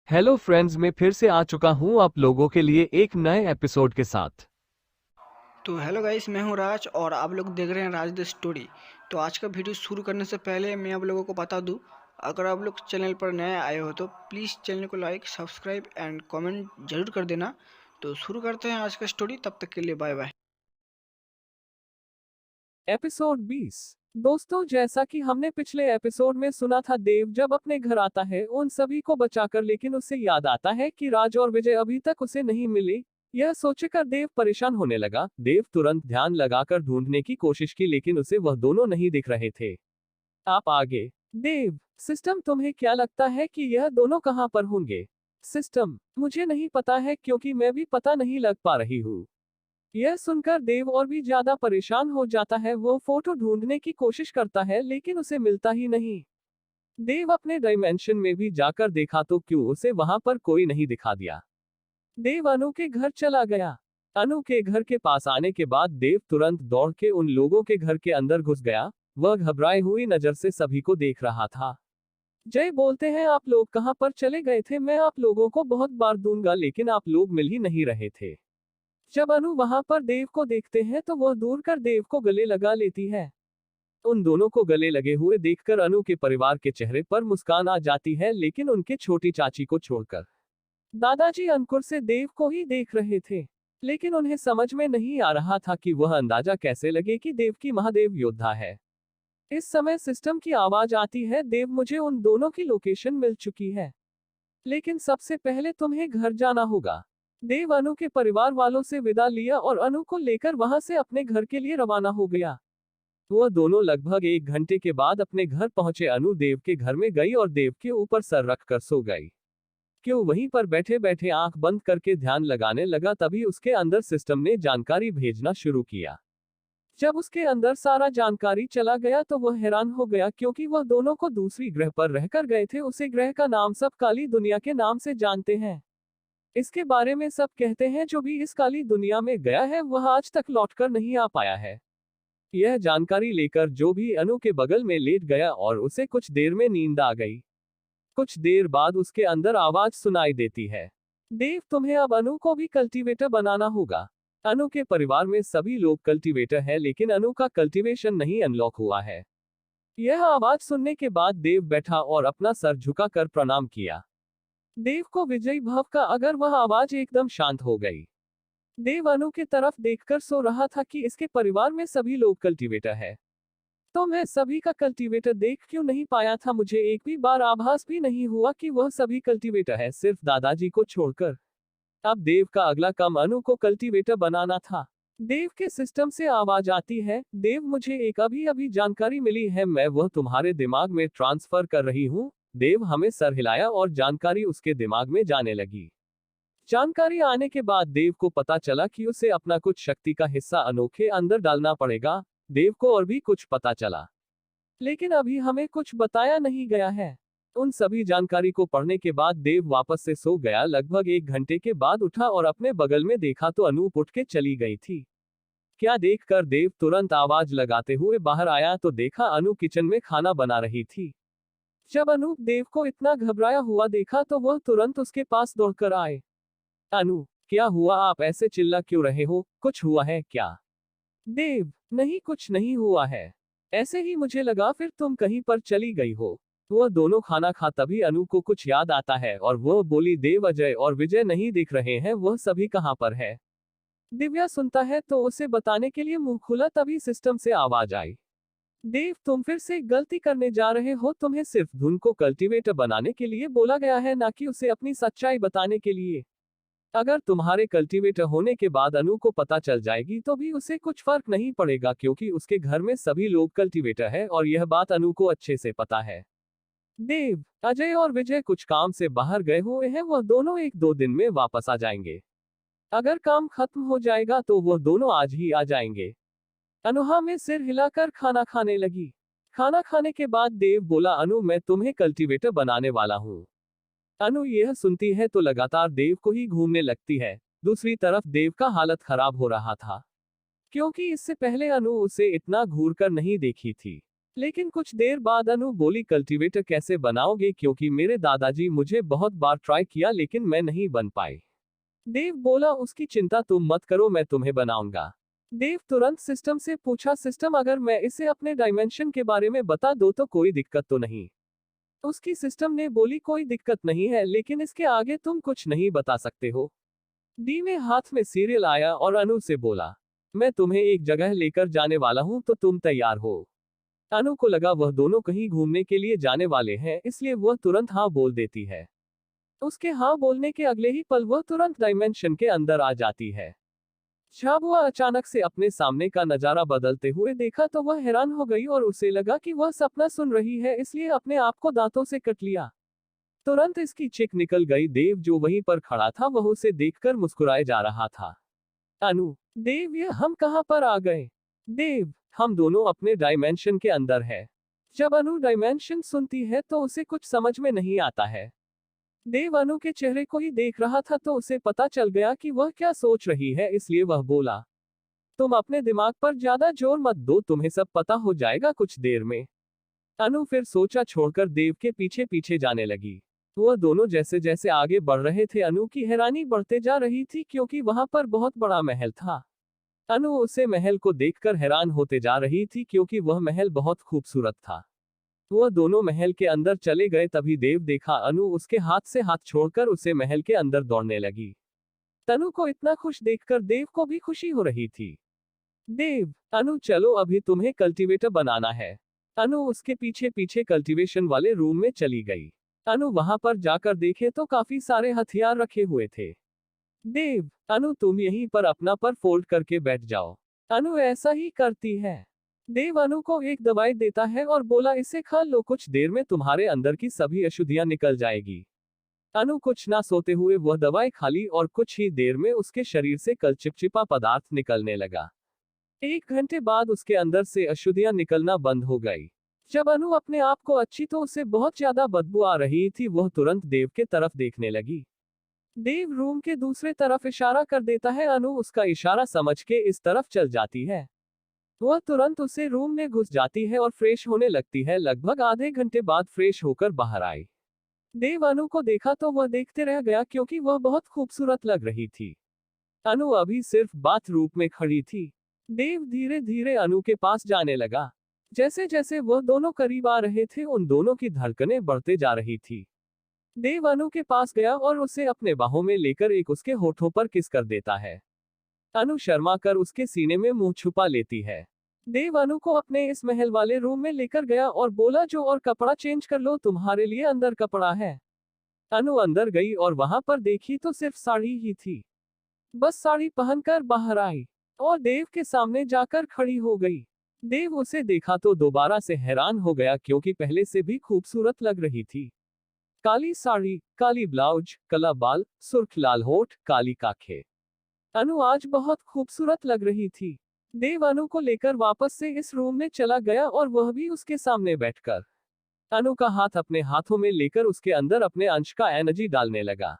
Hello friends, मैं फिर से आ चुका हूं आप लोगों के लिए एक नए एपिसोड के साथ। तो हेलो गाइस, मैं हूं राज और आप लोग देख रहे हैं राज द स्टोरी। तो आज का वीडियो शुरू करने से पहले मैं आप लोगों को बता दूं, अगर आप लोग चैनल पर नए आए हो तो प्लीज़ चैनल को लाइक सब्सक्राइब एंड कमेंट जरूर कर देना। तो शुरू करते हैं आज का स्टोरी, तब तक के लिए बाय बाय। एपिसोड 20। दोस्तों, जैसा कि हमने पिछले एपिसोड में सुना था, देव जब अपने घर आता है उन सभी को बचाकर, लेकिन उसे याद आता है कि राज और विजय अभी तक उसे नहीं मिले। यह सोचकर देव परेशान होने लगा। देव तुरंत ध्यान लगाकर ढूंढने की कोशिश की, लेकिन उसे वह दोनों नहीं दिख रहे थे। आप आगे। देव, सिस्टम, तुम्हें क्या लगता है कि यह दोनों कहां पर होंगे? सिस्टम, मुझे नहीं पता है क्योंकि मैं भी पता नहीं लग पा रही हूँ। यह सुनकर देव और भी ज्यादा परेशान हो जाता है। वो फोटो ढूंढने की कोशिश करता है लेकिन उसे मिलता ही नहीं। देव अपने डायमेंशन में भी जाकर देखा तो क्यों उसे वहां पर कोई नहीं दिखा दिया। देव अनु के घर चला गया। अनु के घर के पास आने के बाद देव तुरंत दौड़ के उन लोगों के घर के अंदर घुस गया। वह घबराई हुई नजर से सभी को देख रहा था। जय बोलते हैं, आप लोग कहां पर चले गए थे? मैं आप लोगों को बहुत बार दूंगा लेकिन आप लोग मिल ही नहीं रहे थे। जब अनु वहां पर देव को देखते हैं तो वह दूर कर देव को गले लगा लेती है। उन दोनों को गले लगे हुए देखकर अनु के परिवार के चेहरे पर मुस्कान आ जाती है, लेकिन उनके छोटी चाची को छोड़कर दादाजी अंकुर से देव को ही देख रहे थे। लेकिन उन्हें समझ में नहीं आ रहा था कि वह अंदाजा कैसे लगे कि देव की महादेव योद्धा है। इस समय सिस्टम की आवाज आती है, देव, मुझे उन दोनों की लोकेशन मिल चुकी है, लेकिन सबसे पहले तुम्हें घर जाना होगा। देव अनु के परिवार वालों से विदा लिया और अनु को लेकर वहां से अपने घर के लिए रवाना हो गया। वह दोनों लगभग 1 घंटे के बाद अपने घर पहुंचे। अनु देव के घर में गई और देव के ऊपर सर रखकर सो गई। क्यों वहीं पर बैठे बैठे आंख बंद करके ध्यान लगाने लगा, तभी उसके अंदर सिस्टम ने जानकारी भेजना शुरू किया। जब उसके अंदर सारा जानकारी चला गया तो वह हैरान हो गया, क्योंकि वह दोनों को दूसरी ग्रह पर रहकर गए थे। उसे ग्रह का नाम सब काली दुनिया के नाम से जानते हैं। इसके बारे में सब कहते हैं जो भी इस काली दुनिया में गया है वह आज तक लौटकर नहीं आ पाया है। यह जानकारी लेकर जो भी अनु के बगल में लेट गया और उसे कुछ देर में नींद आ गई। कुछ देर बाद उसके अंदर आवाज सुनाई देती है, देव, तुम्हें अब अनु को भी कल्टीवेटर बनाना होगा। अनु के परिवार में सभी लोग कल्टीवेटर है, लेकिन अनु का कल्टीवेशन नहीं अनलॉक हुआ है। यह आवाज सुनने के बाद देव बैठा और अपना सर झुकाकर प्रणाम किया। देव को विजयी भव का अगर वह आवाज एकदम शांत हो गई। देव अनु की तरफ देखकर सो रहा था कि इसके परिवार में सभी लोग कल्टीवेटर है। तो मैं सभी का कल्टीवेटर देख क्यों नहीं पाया था? मुझे एक भी बार आभास भी नहीं हुआ कि वह सभी कल्टीवेटर है, सिर्फ दादाजी को छोड़कर। अब देव का अगला काम अनु को कल्टीवेटर बनाना था। देव के सिस्टम से आवाज आती है, देव, मुझे एक अभी अभी जानकारी मिली है, मैं वह तुम्हारे दिमाग में ट्रांसफर कर रही हूँ। देव हमें सर हिलाया और जानकारी उसके दिमाग में जाने लगी। जानकारी आने के बाद देव को पता चला कि उसे अपना कुछ शक्ति का हिस्सा अनु के अंदर डालना पड़ेगा। देव को और भी कुछ पता चला, लेकिन अभी हमें कुछ बताया नहीं गया है। उन सभी जानकारी को पढ़ने के बाद देव वापस से सो गया। लगभग 1 घंटे के बाद उठा और अपने बगल में देखा तो अनूप उठ के चली गई थी। क्या देखकर देव तुरंत आवाज लगाते हुए बाहर आया तो देखा अनु किचन में खाना बना रही थी। जब अनूप देव को इतना घबराया हुआ देखा तो वह तुरंत उसके पास दौड़कर आए। अनु, क्या हुआ? आप ऐसे चिल्ला क्यों रहे हो? कुछ हुआ है क्या? देव, नहीं, कुछ नहीं हुआ है, ऐसे ही मुझे लगा, फिर तुम कहीं पर चली गई हो। वह दोनों खाना खा तभी अनु को कुछ याद आता है और वह बोली, देव, अजय और विजय नहीं दिख रहे हैं, वह सभी कहां पर है? दिव्या सुनता है तो उसे बताने के लिए मुंह खुला, तभी सिस्टम से आवाज आई, देव, तुम फिर से गलती करने जा रहे हो। तुम्हें सिर्फ धुन को कल्टीवेटर बनाने के लिए बोला गया है, ना कि उसे अपनी सच्चाई बताने के लिए। अगर तुम्हारे कल्टीवेटर होने के बाद अनु को पता चल जाएगी तो भी उसे कुछ फर्क नहीं पड़ेगा, क्योंकि उसके घर में सभी लोग कल्टीवेटर है और यह बात अनु को अच्छे से पता है। देव, अजय और विजय कुछ काम से बाहर गए हुए हैं, वह दोनों 1-2 दिन में वापस आ जाएंगे। अगर काम खत्म हो जाएगा तो वह दोनों आज ही आ जाएंगे। अनुहा में सिर हिलाकर खाना खाने लगी। खाना खाने के बाद देव बोला, अनु, मैं तुम्हें कल्टीवेटर बनाने वाला हूँ। अनु यह सुनती है तो लगातार देव को ही घूमने लगती है। दूसरी तरफ देव का हालत खराब हो रहा था, क्योंकि इससे पहले अनु उसे इतना घूर कर नहीं देखी थी। लेकिन कुछ देर बाद अनु बोली, कल्टीवेटर कैसे बनाओगे, क्योंकि मेरे दादाजी मुझे बहुत बार ट्राई किया लेकिन मैं नहीं बन पाई। देव बोला, उसकी चिंता तुम मत करो, मैं तुम्हें बनाऊंगा। देव तुरंत सिस्टम से पूछा, सिस्टम अगर मैं इसे अपने डायमेंशन के बारे में बता दो तो कोई दिक्कत तो नहीं? उसकी सिस्टम ने बोली, कोई दिक्कत नहीं है, लेकिन इसके आगे तुम कुछ नहीं बता सकते हो। डी में हाथ में सीरियल आया और अनु से बोला, मैं तुम्हें एक जगह लेकर जाने वाला हूं तो तुम तैयार हो? अनु को लगा वह दोनों कहीं घूमने के लिए जाने वाले हैं, इसलिए वह तुरंत हाँ बोल देती है। उसके हाँ बोलने के अगले ही पल वह तुरंत डायमेंशन के अंदर आ जाती है। झाबुआ अचानक से अपने सामने का नजारा बदलते हुए देखा तो वह हैरान हो गई और उसे लगा कि वह सपना सुन रही है, इसलिए अपने आप को दांतों से कट लिया। तुरंत इसकी चिक निकल गई। देव जो वहीं पर खड़ा था वह उसे देखकर मुस्कुराए जा रहा था। अनु, देव, ये हम कहां पर आ गए? देव, हम दोनों अपने डायमेंशन के अंदर है। जब अनु डायमेंशन सुनती है तो उसे कुछ समझ में नहीं आता है। देव अनु के चेहरे को ही देख रहा था तो उसे पता चल गया कि वह क्या सोच रही है, इसलिए वह बोला, तुम अपने दिमाग पर ज्यादा जोर मत दो, तुम्हें सब पता हो जाएगा कुछ देर में। अनु फिर सोचा छोड़कर देव के पीछे पीछे जाने लगी। वह दोनों जैसे जैसे आगे बढ़ रहे थे अनु की हैरानी बढ़ते जा रही थी, क्योंकि वहां पर बहुत बड़ा महल था। अनु उसे महल को देखकर हैरान होते जा रही थी, क्योंकि वह महल बहुत खूबसूरत था। वह दोनों महल के अंदर चले गए, तभी देव देखा अनु उसके हाथ से हाथ छोड़कर उसे महल के अंदर दौड़ने लगी। तनु को इतना खुश देखकर देव को भी खुशी हो रही थी। देव, अनु चलो, अभी तुम्हें कल्टीवेटर बनाना है। अनु उसके पीछे पीछे कल्टीवेशन वाले रूम में चली गई। अनु वहां पर जाकर देखे तो काफी सारे हथियार रखे हुए थे। देव, अनु तुम यहीं पर अपना पर फोल्ड करके बैठ जाओ। अनु ऐसा ही करती है। देव अनु को एक दवाई देता है और बोला, इसे खा लो, कुछ देर में तुम्हारे अंदर की सभी अशुद्धियां निकल जाएगी। अनु कुछ ना सोते हुए वह दवाई खा ली और कुछ ही देर में उसके शरीर से कल चिपचिपा पदार्थ निकलने लगा। 1 घंटे बाद उसके अंदर से अशुद्धियां निकलना बंद हो गई। जब अनु अपने आप को अच्छी तो उसे बहुत ज्यादा बदबू आ रही थी। वह तुरंत देव के तरफ देखने लगी। देव रूम के दूसरे तरफ इशारा कर देता है। अनु उसका इशारा समझ के इस तरफ चल जाती है। वह तुरंत उसे रूम में घुस जाती है और फ्रेश होने लगती है। लगभग आधे घंटे बाद फ्रेश होकर बाहर आई। देव अनु को देखा तो वह देखते रह गया, क्योंकि वह बहुत खूबसूरत लग रही थी। अनु अभी सिर्फ बाथरूम में खड़ी थी। देव धीरे धीरे अनु के पास जाने लगा। जैसे जैसे वह दोनों करीब आ रहे थे उन दोनों की धड़कनें बढ़ते जा रही थी। देव अनु के पास गया और उसे अपने बाहों में लेकर एक उसके होठों पर किस कर देता है। अनु शर्मा कर उसके सीने में मुंह छुपा लेती है। देव अनु को अपने इस महल वाले रूम में लेकर गया और बोला, जो और कपड़ा चेंज कर लो, तुम्हारे लिए अंदर कपड़ा है। अनु अंदर गई और वहां पर देखी तो सिर्फ साड़ी ही थी। बस साड़ी पहनकर बाहर आई और देव के सामने जाकर खड़ी हो गई। देव उसे देखा तो दोबारा से हैरान हो गया, क्योंकि पहले से भी खूबसूरत लग रही थी। काली साड़ी, काली ब्लाउज, काला बाल, सुर्ख लाल होठ, काली काखे। अनु आज बहुत खूबसूरत लग रही थी। देव अनु को लेकर वापस से इस रूम में चला गया और वह भी उसके सामने बैठकर अनु का हाथ अपने हाथों में लेकर उसके अंदर अपने अंश का एनर्जी डालने लगा।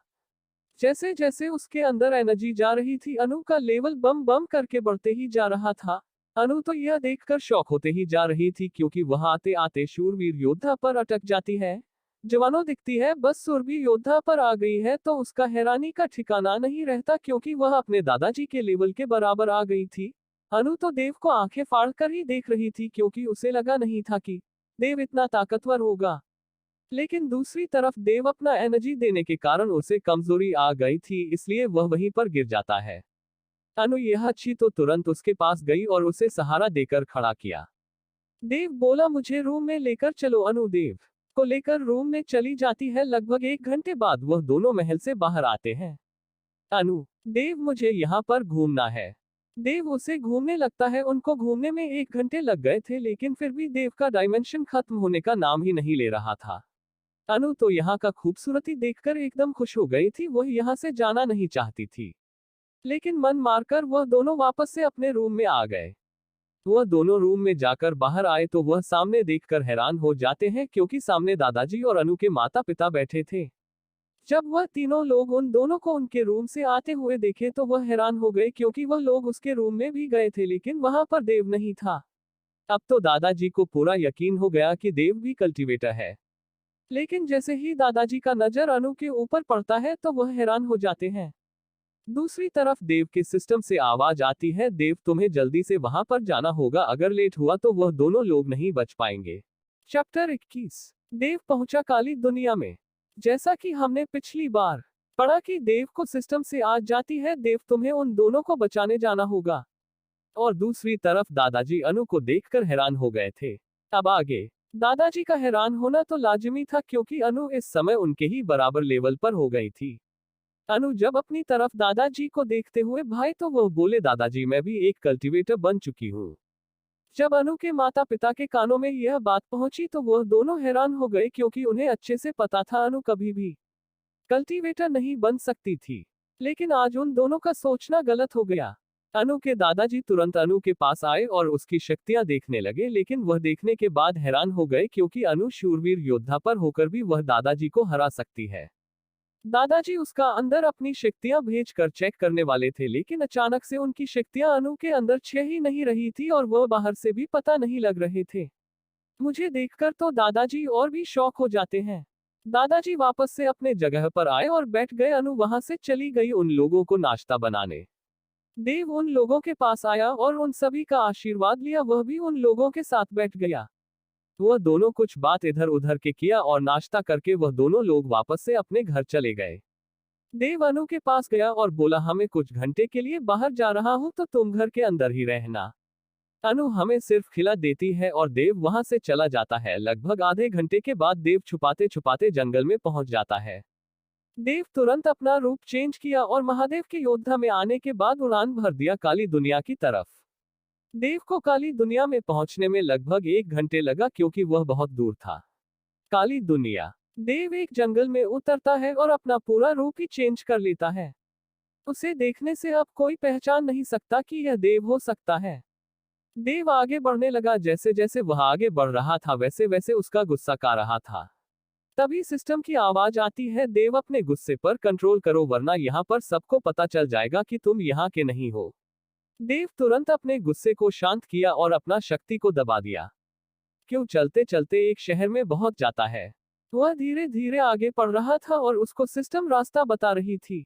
जैसे जैसे उसके अंदर एनर्जी जा रही थी अनु का लेवल बम बम करके बढ़ते ही जा रहा था। अनु तो यह देखकर शौक होते ही जा रही थी, क्योंकि वह आते आते शूरवीर योद्धा पर अटक जाती है। जवानों दिखती है बस शूरवीर योद्धा पर आ गई है तो उसका हैरानी का ठिकाना नहीं रहता, क्योंकि वह अपने दादाजी के लेवल के बराबर आ गई थी। अनु तो देव को आंखें फाड़ कर ही देख रही थी, क्योंकि उसे लगा नहीं था कि देव इतना ताकतवर होगा। लेकिन दूसरी तरफ देव अपना एनर्जी देने के कारण उसे कमजोरी आ गई थी, इसलिए वह वहीं पर गिर जाता है। अनु यह अच्छी तो तुरंत उसके पास गई और उसे सहारा देकर खड़ा किया। देव बोला, मुझे रूम में लेकर चलो। अनु देव को लेकर रूम में चली जाती है। लगभग 1 घंटे बाद वह दोनों महल से बाहर आते हैं। अनु, देव मुझे यहाँ पर घूमना है। देव उसे घूमने लगता है। उनको घूमने में 1 घंटे लग गए थे, लेकिन फिर भी देव का डायमेंशन खत्म होने का नाम ही नहीं ले रहा था। अनु तो यहाँ का खूबसूरती देखकर एकदम खुश हो गई थी। वह यहाँ से जाना नहीं चाहती थी, लेकिन मन मारकर वह दोनों वापस से अपने रूम में आ गए। वह दोनों रूम में जाकर बाहर आए तो वह सामने देखकर हैरान हो जाते हैं, क्योंकि सामने दादाजी और अनु के माता पिता बैठे थे। जब वह तीनों लोग उन दोनों को उनके रूम से आते हुए देखे तो वह हैरान हो गए, क्योंकि वह लोग उसके रूम में भी गए थे, लेकिन वहां पर देव नहीं था। अब तो दादाजी को पूरा यकीन हो गया कि देव भी कल्टीवेटर है। लेकिन जैसे ही दादाजी का नजर अनु के ऊपर पड़ता है तो वह हैरान हो जाते हैं। दूसरी तरफ देव के सिस्टम से आवाज आती है, देव तुम्हें जल्दी से वहां पर जाना होगा, अगर लेट हुआ तो वह दोनों लोग नहीं बच पाएंगे। चैप्टर 21। देव पहुंचा काली दुनिया में। जैसा कि हमने पिछली बार पढ़ा कि देव को सिस्टम से आज जाती है, देव तुम्हें उन दोनों को बचाने जाना होगा। और दूसरी तरफ दादाजी अनु को देखकर हैरान हो गए थे। अब आगे दादाजी का हैरान होना तो लाजिमी था, क्योंकि अनु इस समय उनके ही बराबर लेवल पर हो गई थी। अनु जब अपनी तरफ दादाजी को देखते हुए भाई तो वह बोले, दादाजी मैं भी एक कल्टीवेटर बन चुकी हूँ। जब अनु के माता पिता के कानों में यह बात पहुंची तो वह दोनों हैरान हो गए, क्योंकि उन्हें अच्छे से पता था अनु कभी भी कल्टीवेटर नहीं बन सकती थी। लेकिन आज उन दोनों का सोचना गलत हो गया। अनु के दादाजी तुरंत अनु के पास आए और उसकी शक्तियां देखने लगे, लेकिन वह देखने के बाद हैरान हो गए, क्योंकि अनु शूरवीर योद्धा पर होकर भी वह दादाजी को हरा सकती है। दादाजी उसका अंदर अपनी शक्तियां भेजकर चेक करने वाले थे, लेकिन अचानक से उनकी शक्तियां अनु के अंदर छह ही नहीं रही थी और वह बाहर से भी पता नहीं लग रहे थे। मुझे देखकर तो दादाजी और भी शॉक हो जाते हैं। दादाजी वापस से अपने जगह पर आए और बैठ गए। अनु वहां से चली गई उन लोगों को नाश्ता बनाने। देव उन लोगों के पास आया और उन सभी का आशीर्वाद लिया, वह भी उन लोगों के साथ बैठ गया। वह दोनों कुछ बात इधर उधर के किया और नाश्ता करके वह दोनों लोग वापस से अपने घर चले गए। देव अनु के पास गया और बोला, हमें कुछ घंटे के लिए बाहर जा रहा हूं तो तुम घर के अंदर ही रहना। अनु हमें सिर्फ खिला देती है और देव वहां से चला जाता है। लगभग आधे घंटे के बाद देव छुपाते छुपाते जंगल में पहुंच जाता है। देव तुरंत अपना रूप चेंज किया और महादेव के योद्धा में आने के बाद उड़ान भर दिया काली दुनिया की तरफ। देव को काली दुनिया में पहुंचने में लगभग 1 घंटे लगा, क्योंकि वह बहुत दूर था। काली दुनिया। देव एक जंगल में उतरता है और अपना पूरा रूप ही चेंज कर लेता है। उसे देखने से अब कोई पहचान नहीं सकता कि यह देव हो सकता है। देव आगे बढ़ने लगा। जैसे जैसे वह आगे बढ़ रहा था वैसे वैसे उसका गुस्सा का रहा था। तभी सिस्टम की आवाज आती है, देव अपने गुस्से पर कंट्रोल करो, वरना यहाँ पर सबको पता चल जाएगा कि तुम यहाँ के नहीं हो। देव तुरंत अपने गुस्से को शांत किया और अपना शक्ति को दबा दिया। क्यों चलते चलते एक शहर में पहुंच जाता है। वह धीरे धीरे आगे बढ़ रहा था और उसको सिस्टम रास्ता बता रही थी।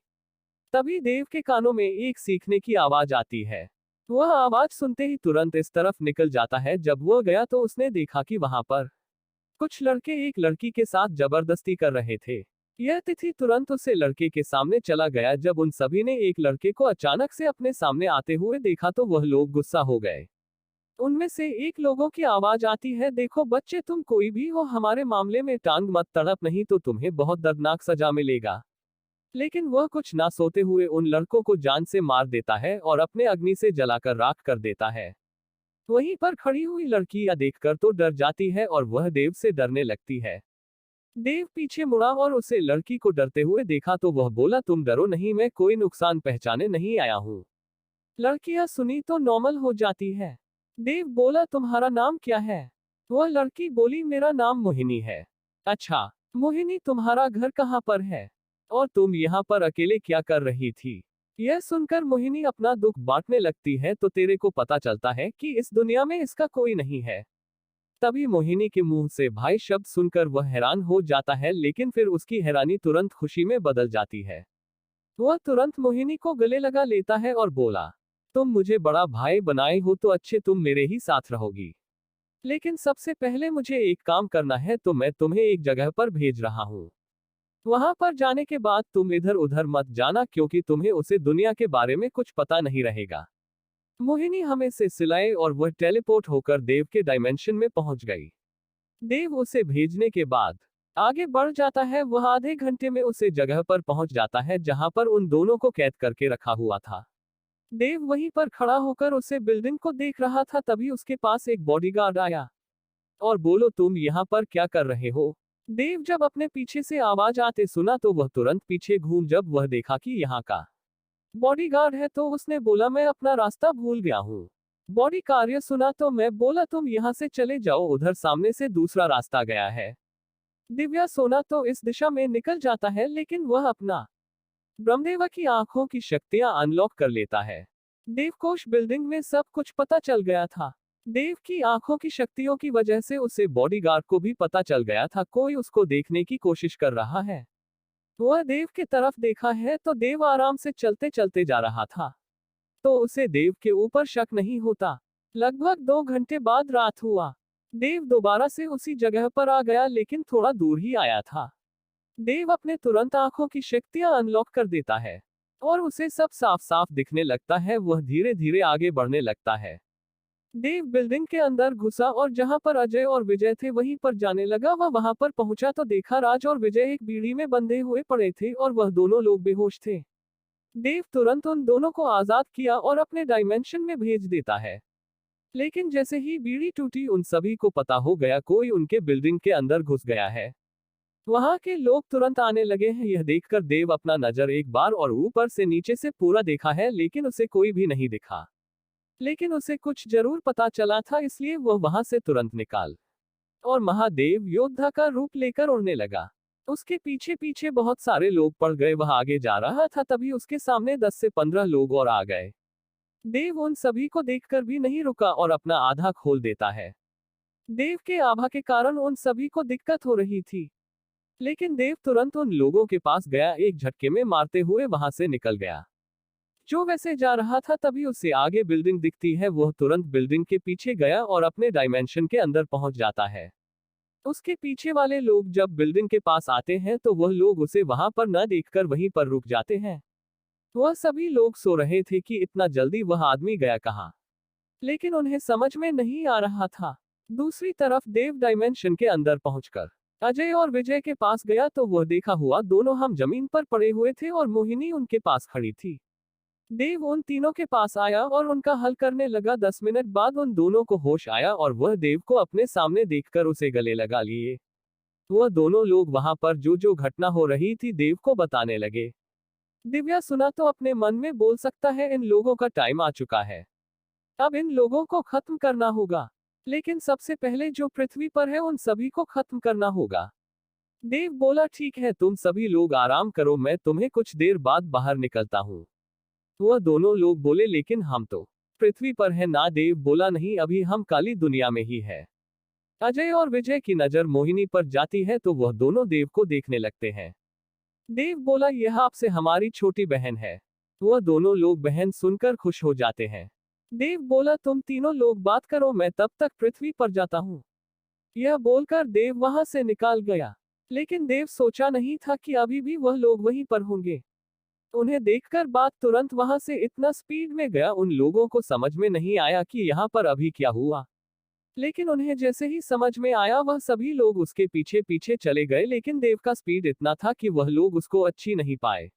तभी देव के कानों में एक सीखने की आवाज आती है। वह आवाज सुनते ही तुरंत इस तरफ निकल जाता है। जब वह गया तो उसने देखा कि वहां पर कुछ लड़के एक लड़की के साथ जबरदस्ती कर रहे थे। यह तिथि तुरंत उसे लड़के के सामने चला गया। जब उन सभी ने एक लड़के को अचानक से अपने सामने आते हुए देखा तो वह लोग गुस्सा हो गए। उनमें से एक लोगों की आवाज आती है, देखो बच्चे, तुम कोई भी हो, हमारे मामले में टांग मत तड़प, नहीं तो तुम्हें बहुत दर्दनाक सजा मिलेगा। लेकिन वह कुछ ना सोते हुए उन लड़कों को जान से मार देता है और अपने अग्नि से जलाकर राख कर देता है। वहीं पर खड़ी हुई लड़की यह देखकर तो डर जाती है और वह देव से डरने लगती है। देव पीछे मुड़ा और उसे लड़की को डरते हुए देखा तो वह बोला, तुम डरो नहीं, मैं कोई नुकसान पहचाने नहीं आया हूँ। लड़कियां सुनी तो नॉर्मल हो जाती है। देव बोला, तुम्हारा नाम क्या है? वह लड़की बोली, मेरा नाम मोहिनी है। अच्छा मोहिनी, तुम्हारा घर कहाँ पर है और तुम यहाँ पर अकेले क्या कर रही थी? यह सुनकर मोहिनी अपना दुख बांटने लगती है तो तेरे को पता चलता है कि इस दुनिया में इसका कोई नहीं है। तभी मोहिनी के मुंह से भाई शब्द सुनकर वह हैरान हो जाता है, लेकिन फिर उसकी हैरानी तुरंत खुशी में बदल जाती है। वह तुरंत मोहिनी को गले लगा लेता है और बोला, तुम मुझे बड़ा भाई बनाए हो तो अच्छे, तुम मेरे ही साथ रहोगी। लेकिन सबसे पहले मुझे एक काम करना है, तो मैं तुम्हें एक जगह पर भेज रहा हूँ। वहां पर जाने के बाद तुम इधर उधर मत जाना, क्योंकि तुम्हें उसे दुनिया के बारे में कुछ पता नहीं रहेगा। मोहिनी हमें से सिलाए और वह टेलीपोर्ट होकर देव के डायमेंशन में पहुंच गई। देव उसे भेजने के बाद आगे बढ़ जाता है। वह आधे घंटे में उसे जगह पर पहुंच जाता है जहां पर उन दोनों को कैद करके रखा हुआ था। देव वहीं पर खड़ा होकर उसे बिल्डिंग को देख रहा था। तभी उसके पास एक बॉडीगार्ड आया और बोलो, तुम यहाँ पर क्या कर रहे हो? देव जब अपने पीछे से आवाज आते सुना तो वह तुरंत पीछे घूम जब वह देखा कि यहाँ का बॉडीगार्ड है तो उसने बोला, मैं अपना रास्ता भूल गया हूँ। बॉडी कार्य सुना तो मैं बोला, तुम यहाँ से चले जाओ, उधर सामने से दूसरा रास्ता गया है। दिव्या सोना तो इस दिशा में निकल जाता है, लेकिन वह अपना ब्रह्मदेवा की आंखों की शक्तियां अनलॉक कर लेता है। देवकोश बिल्डिंग में सब कुछ पता चल गया था। देव की आंखों की शक्तियों की वजह से उसे बॉडीगार्ड को भी पता चल गया था कोई उसको देखने की कोशिश कर रहा है। वह देव की तरफ देखा है तो देव आराम से चलते चलते जा रहा था, तो उसे देव के ऊपर शक नहीं होता। लगभग 2 घंटे बाद रात हुआ। देव दोबारा से उसी जगह पर आ गया लेकिन थोड़ा दूर ही आया था। देव अपने तुरंत आंखों की शक्तियां अनलॉक कर देता है और उसे सब साफ साफ दिखने लगता है। वह धीरे धीरे आगे बढ़ने लगता है। देव बिल्डिंग के अंदर घुसा और जहां पर अजय और विजय थे वहीं पर जाने लगा। वह वहां पर पहुंचा तो देखा राज और विजय एक बीड़ी में बंधे हुए पड़े थे और वह दोनों लोग बेहोश थे। देव तुरंत उन दोनों को आजाद किया और अपने डायमेंशन में भेज देता है। लेकिन जैसे ही बीड़ी टूटी उन सभी को पता हो गया कोई उनके बिल्डिंग के अंदर घुस गया है। वहां के लोग तुरंत आने लगे हैं। यह देखकर देव अपना नजर एक बार और ऊपर से नीचे से पूरा देखा है लेकिन उसे कोई भी नहीं दिखा। लेकिन उसे कुछ जरूर पता चला था इसलिए वह वहां से तुरंत निकाल और महादेव योद्धा का रूप लेकर उड़ने लगा। उसके पीछे पीछे बहुत सारे लोग पड़ गए। वह आगे जा रहा था तभी उसके सामने 10 से 15 लोग और आ गए। देव उन सभी को देखकर भी नहीं रुका और अपना आधा खोल देता है। देव के आभा के कारण उन सभी को दिक्कत हो रही थी, लेकिन देव तुरंत उन लोगों के पास गया, एक झटके में मारते हुए वहां से निकल गया। जो वैसे जा रहा था तभी उससे आगे बिल्डिंग दिखती है। वह तुरंत बिल्डिंग के पीछे गया और अपने डायमेंशन के अंदर पहुंच जाता है। उसके पीछे वाले लोग जब बिल्डिंग के पास आते हैं तो वह लोग उसे वहां पर न देखकर वहीं पर रुक जाते हैं। वह सभी लोग सो रहे थे कि इतना जल्दी वह आदमी गया कहां, लेकिन उन्हें समझ में नहीं आ रहा था। दूसरी तरफ देव डायमेंशन के अंदर पहुंचकर अजय और विजय के पास गया तो वह देखा हुआ दोनों हम जमीन पर पड़े हुए थे और मोहिनी उनके पास खड़ी थी। देव उन तीनों के पास आया और उनका हल करने लगा। 10 मिनट बाद उन दोनों को होश आया और वह देव को अपने सामने देखकर उसे गले लगा लिए। वह दोनों लोग वहां पर जो जो घटना हो रही थी देव को बताने लगे। दिव्या सुना तो अपने मन में बोल सकता है इन लोगों का टाइम आ चुका है, अब इन लोगों को खत्म करना होगा। लेकिन सबसे पहले जो पृथ्वी पर है उन सभी को खत्म करना होगा। देव बोला ठीक है तुम सभी लोग आराम करो, मैं तुम्हें कुछ देर बाद बाहर निकलता हूँ। वह दोनों लोग बोले लेकिन हम तो पृथ्वी पर है ना। देव बोला नहीं, अभी हम काली दुनिया में ही है। अजय और विजय की नजर मोहिनी पर जाती है तो वह दोनों देव को देखने लगते हैं। देव बोला यह आपसे हमारी छोटी बहन है। वह दोनों लोग बहन सुनकर खुश हो जाते हैं। देव बोला तुम तीनों लोग बात करो, मैं तब तक पृथ्वी पर जाता हूँ। यह बोलकर देव वहां से निकाल गया, लेकिन देव सोचा नहीं था कि अभी भी वह लोग वहीं पर होंगे। उन्हें देखकर बात तुरंत वहां से इतना स्पीड में गया उन लोगों को समझ में नहीं आया कि यहाँ पर अभी क्या हुआ। लेकिन उन्हें जैसे ही समझ में आया वह सभी लोग उसके पीछे पीछे चले गए। लेकिन देव का स्पीड इतना था कि वह लोग उसको अच्छी नहीं पाए।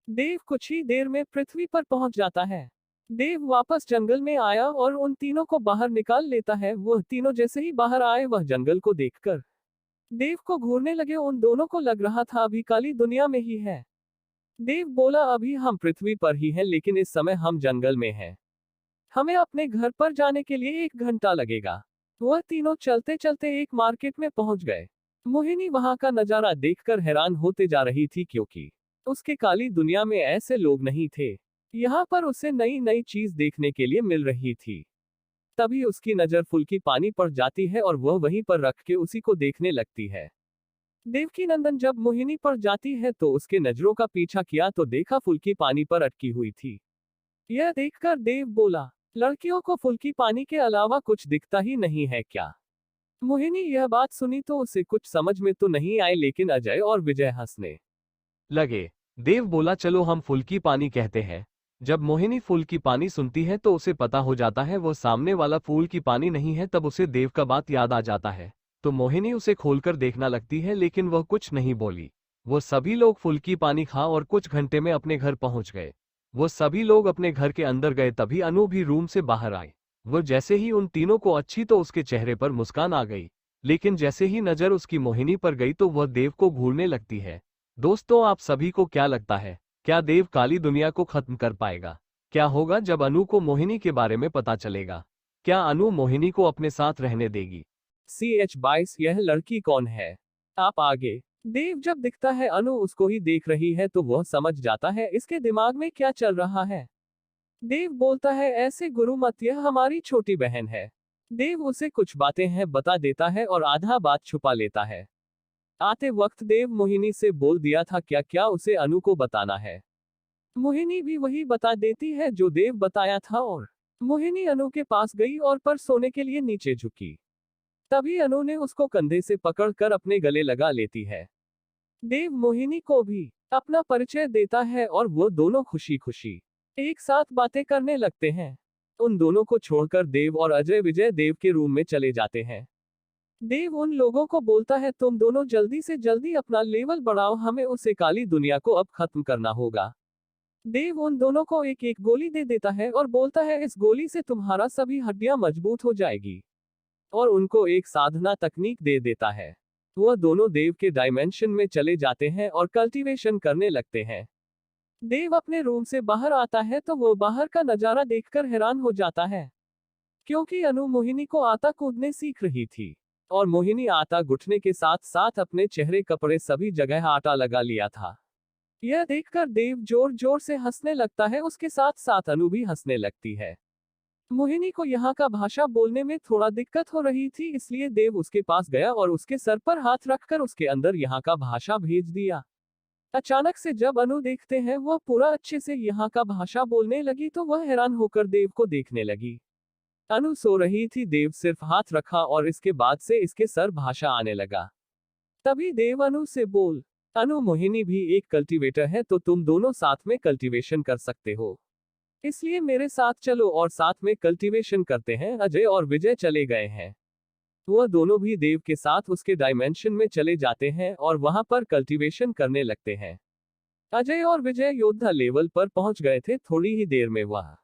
देव कुछ ही देर में पृथ्वी पर पहुंच जाता है। देव वापस जंगल में आया और उन तीनों को बाहर निकाल लेता है। वह तीनों जैसे ही बाहर आए वह जंगल को देखकर देव को घूरने लगे। उन दोनों को लग रहा था अभी काली दुनिया में ही है। देव बोला अभी हम पृथ्वी पर ही हैं लेकिन इस समय हम जंगल में हैं। हमें अपने घर पर जाने के लिए 1 घंटा लगेगा। वह तीनों चलते चलते एक मार्केट में पहुंच गए। मोहिनी वहां का नजारा देखकर हैरान होते जा रही थी क्योंकि उसके काली दुनिया में ऐसे लोग नहीं थे। यहाँ पर उसे नई नई चीज देखने के लिए मिल रही थी। तभी उसकी नजर फुल्की पानी पर जाती है और वह वहीं पर रख के उसी को देखने लगती है। देवकी नंदन जब मोहिनी पर जाती है तो उसके नजरों का पीछा किया तो देखा फुल्की पानी पर अटकी हुई थी। यह देखकर देव बोला लड़कियों को फुल्की पानी के अलावा कुछ दिखता ही नहीं है क्या? मोहिनी यह बात सुनी तो उसे कुछ समझ में तो नहीं आई, लेकिन अजय और विजय हंसने लगे। देव बोला चलो हम फुल्की पानी कहते हैं। जब मोहिनी फूल की पानी सुनती है तो उसे पता हो जाता है वो सामने वाला फूल की पानी नहीं है। तब उसे देव का बात याद आ जाता है तो मोहिनी उसे खोलकर देखना लगती है, लेकिन वह कुछ नहीं बोली। वो सभी लोग फूल की पानी खा और कुछ घंटे में अपने घर पहुंच गए। वो सभी लोग अपने घर के अंदर गए तभी अनु भी रूम से बाहर आई। वो जैसे ही उन तीनों को अच्छी तो उसके चेहरे पर मुस्कान आ गई, लेकिन जैसे ही नजर उसकी मोहिनी पर गई तो वह देव को घूरने लगती है। दोस्तों, आप सभी को क्या लगता है, क्या देव काली दुनिया को खत्म कर पाएगा? क्या होगा जब अनु को मोहिनी के बारे में पता चलेगा? क्या अनु मोहिनी को अपने साथ रहने देगी? CH22 यह लड़की कौन है? आप आगे। देव जब दिखता है अनु उसको ही देख रही है तो वह समझ जाता है इसके दिमाग में क्या चल रहा है। देव बोलता है ऐसे गुरु मत, यह हमारी छोटी बहन है। देव उसे कुछ बातें हैं बता देता है और आधा बात छुपा लेता है। आते वक्त देव मोहिनी से बोल दिया था क्या क्या उसे अनु को बताना है। मोहिनी भी वही बता देती है जो देव बताया था और मोहिनी अनु के पास गई और पर सोने के लिए नीचे झुकी। तभी अनु ने उसको कंधे से पकड़कर अपने गले लगा लेती है। देव मोहिनी को भी अपना परिचय देता है और वो दोनों खुशी खुशी एक साथ बातें करने लगते हैं। उन दोनों को छोड़कर देव और अजय विजय देव के रूम में चले जाते हैं। देव उन लोगों को बोलता है तुम दोनों जल्दी से जल्दी अपना लेवल बढ़ाओ, हमें उस काली दुनिया को अब खत्म करना होगा। देव उन दोनों को एक एक गोली दे देता है और बोलता है इस गोली से तुम्हारा सभी हड्डियां मजबूत हो जाएगी, और उनको एक साधना तकनीक दे देता है। वह दोनों देव के डायमेंशन में चले जाते हैं और कल्टीवेशन करने लगते हैं। देव अपने रूम से बाहर आता है तो वो बाहर का नजारा देखकर हैरान हो जाता है, क्योंकि अनु मोहिनी को आता कूदने सीख रही थी और मोहिनी आता घुटने के साथ साथ अपने चेहरे कपड़े सभी जगह आटा लगा लिया था। यह देखकर देव जोर जोर से हंसने लगता है, उसके साथ साथ अनु भी हंसने लगती है। मोहिनी को यहाँ का भाषा बोलने में थोड़ा दिक्कत हो रही थी, इसलिए देव उसके पास गया और उसके सर पर हाथ रखकर उसके अंदर यहाँ का भाषा भेज दिया। अचानक से जब अनु देखते हैं वह पूरा अच्छे से यहाँ का भाषा बोलने लगी तो वह हैरान होकर देव को देखने लगी। अनु सो रही थी, देव सिर्फ हाथ रखा और इसके बाद से इसके सर भाषा आने लगा। तभी देव अनु से बोल, अनु मोहिनी भी एक कल्टीवेटर है तो तुम दोनों साथ में कल्टीवेशन कर सकते हो, इसलिए मेरे साथ चलो और साथ में कल्टीवेशन करते हैं। अजय और विजय चले गए हैं। वह दोनों भी देव के साथ उसके डायमेंशन में चले जाते हैं और वहां पर कल्टीवेशन करने लगते हैं। अजय और विजय योद्धा लेवल पर पहुंच गए थे, थोड़ी ही देर में वह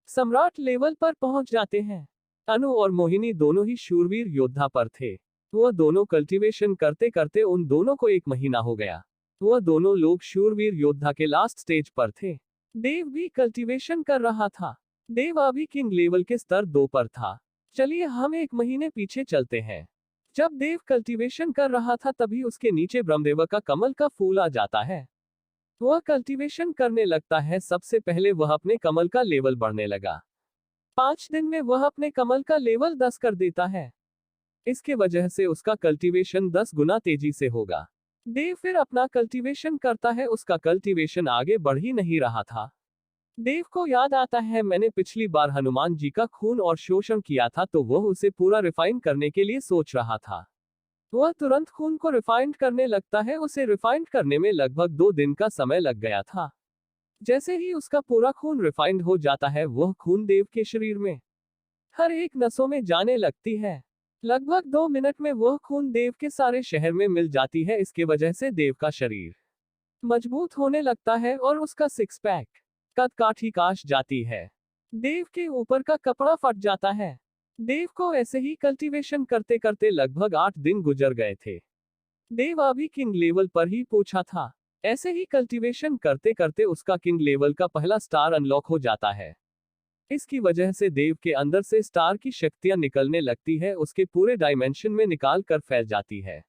सम्राट लेवल पर पहुंच जाते हैं। अनु और मोहिनी दोनों ही शूरवीर योद्धा पर थे। वह दोनों कल्टीवेशन करते करते उन दोनों को 1 महीना हो गया। वह दोनों लोग शूरवीर योद्धा के लास्ट स्टेज पर थे। देव भी कल्टीवेशन कर रहा था। देव अभी किंग लेवल के स्तर 2 पर था। चलिए हम 1 महीने पीछे चलते हैं। जब देव कल्टीवेशन कर रहा था तभी उसके नीचे ब्रह्मदेव का कमल का फूल आ जाता है। वह कल्टीवेशन करने लगता है। सबसे पहले वह अपने कमल का लेवल बढ़ने लगा। 5 दिन में वह अपने कमल का लेवल 10 कर देता है। इसके वजह से उसका कल्टीवेशन 10 गुना तेजी से होगा। देव फिर अपना कल्टीवेशन करता है, उसका कल्टीवेशन आगे बढ़ ही नहीं रहा था। देव को याद आता है मैंने पिछली बार हनुमान जी का खून और शोषण किया था, तो वह उसे पूरा रिफाइन करने के लिए सोच रहा था। वह तुरंत खून को रिफाइंड करने लगता है। उसे रिफाइंड करने में लगभग 2 दिन का समय लग गया था। जैसे ही उसका पूरा खून रिफाइंड हो जाता है वह खून देव के शरीर में हर एक नसों में जाने लगती है। लगभग 2 मिनट में वह खून देव के सारे शहर में मिल जाती है। इसके वजह से देव का शरीर मजबूत होने लगता है और उसका 6 पैक कद काठी काश जाती है। देव के ऊपर का कपड़ा फट जाता है। देव को ऐसे ही कल्टीवेशन करते करते लगभग 8 दिन गुजर गए थे। देव अभी किंग लेवल पर ही पहुंचा था। ऐसे ही कल्टीवेशन करते करते उसका किंग लेवल का पहला स्टार अनलॉक हो जाता है। इसकी वजह से देव के अंदर से स्टार की शक्तियां निकलने लगती है, उसके पूरे डायमेंशन में निकाल कर फैल जाती है।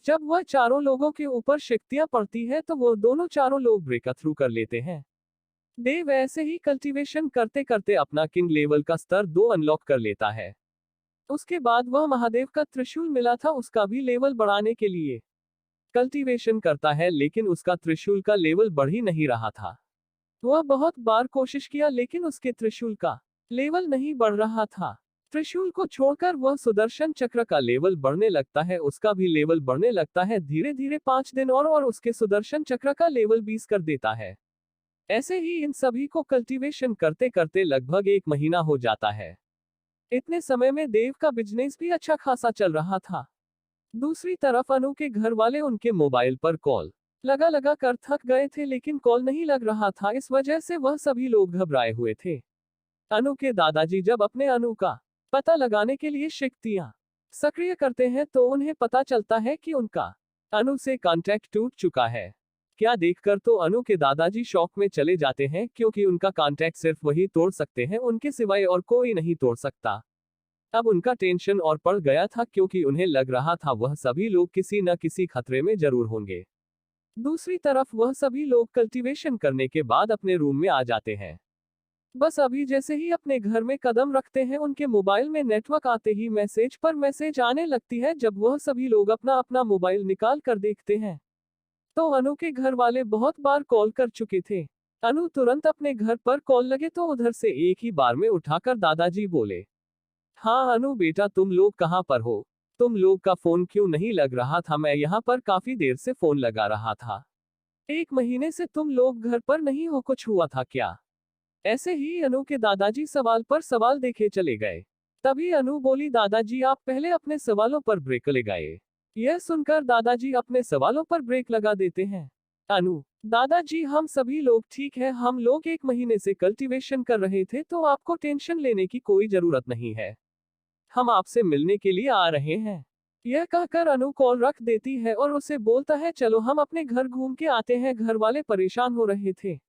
जब वह चारों लोगों के ऊपर शक्तियां पड़ती है तो वो दोनों चारों लोग ब्रेक थ्रू कर लेते हैं। देव ऐसे ही कल्टीवेशन करते करते अपना किंग लेवल का स्तर 2 अनलॉक कर लेता है। उसके बाद वह महादेव का त्रिशूल मिला था, उसका भी लेवल बढ़ाने के लिए कल्टीवेशन करता है, लेकिन उसका त्रिशूल का लेवल बढ़ ही नहीं रहा था। वह बहुत बार कोशिश किया लेकिन उसके त्रिशूल का लेवल नहीं बढ़ रहा था। त्रिशूल को छोड़कर वह सुदर्शन चक्र का लेवल बढ़ने लगता है, उसका भी लेवल बढ़ने लगता है। धीरे धीरे 5 दिन और उसके सुदर्शन चक्र का लेवल 20 कर देता है। ऐसे ही इन सभी को कल्टीवेशन करते करते लगभग 1 महीना हो जाता है। इतने समय में देव का बिजनेस भी अच्छा खासा चल रहा था। दूसरी तरफ अनु के घर वाले उनके मोबाइल पर कॉल लगा कर थक गए थे, लेकिन कॉल नहीं लग रहा था। इस वजह से वह सभी लोग घबराए हुए थे। अनु के दादाजी जब अपने अनु का पता लगाने के लिए शक्तियां सक्रिय करते हैं तो उन्हें पता चलता है कि उनका अनु से कांटेक्ट टूट चुका है। क्या देखकर तो अनु के दादाजी शॉक में चले जाते हैं, क्योंकि उनका कांटेक्ट सिर्फ वही तोड़ सकते हैं, उनके सिवाय और कोई नहीं तोड़ सकता। अब उनका टेंशन और बढ़ गया था, क्योंकि उन्हें लग रहा था वह सभी लोग किसी न किसी खतरे में जरूर होंगे। दूसरी तरफ वह सभी लोग कल्टीवेशन करने के बाद अपने रूम में आ जाते हैं। बस अभी जैसे ही अपने घर में कदम रखते हैं उनके मोबाइल में नेटवर्क आते ही मैसेज पर मैसेज आने लगती है। जब वह सभी लोग अपना अपना मोबाइल निकाल कर देखते हैं तो अनु के घर वाले बहुत बार कॉल कर चुके थे। अनु तुरंत अपने घर पर कॉल लगे तो उधर से एक ही बार में उठाकर दादाजी बोले, हाँ अनु बेटा, तुम लोग कहाँ पर हो? तुम लोग का फोन क्यों नहीं लग रहा था? मैं यहाँ पर काफी देर से फोन लगा रहा था। 1 महीने से तुम लोग घर पर नहीं हो, कुछ हुआ था क्या? ऐसे ही अनु के दादाजी सवाल पर सवाल देखे चले गए। तभी अनु बोली, दादाजी आप पहले अपने सवालों पर ब्रेक लगाए। यह सुनकर दादाजी अपने सवालों पर ब्रेक लगा देते हैं। अनु, दादाजी हम सभी लोग ठीक है, हम लोग 1 महीने से कल्टीवेशन कर रहे थे तो आपको टेंशन लेने की कोई जरूरत नहीं है। हम आपसे मिलने के लिए आ रहे हैं। यह कहकर अनु कॉल रख देती है और उसे बोलता है, चलो हम अपने घर घूम के आते हैं। घर वाले परेशान हो रहे थे।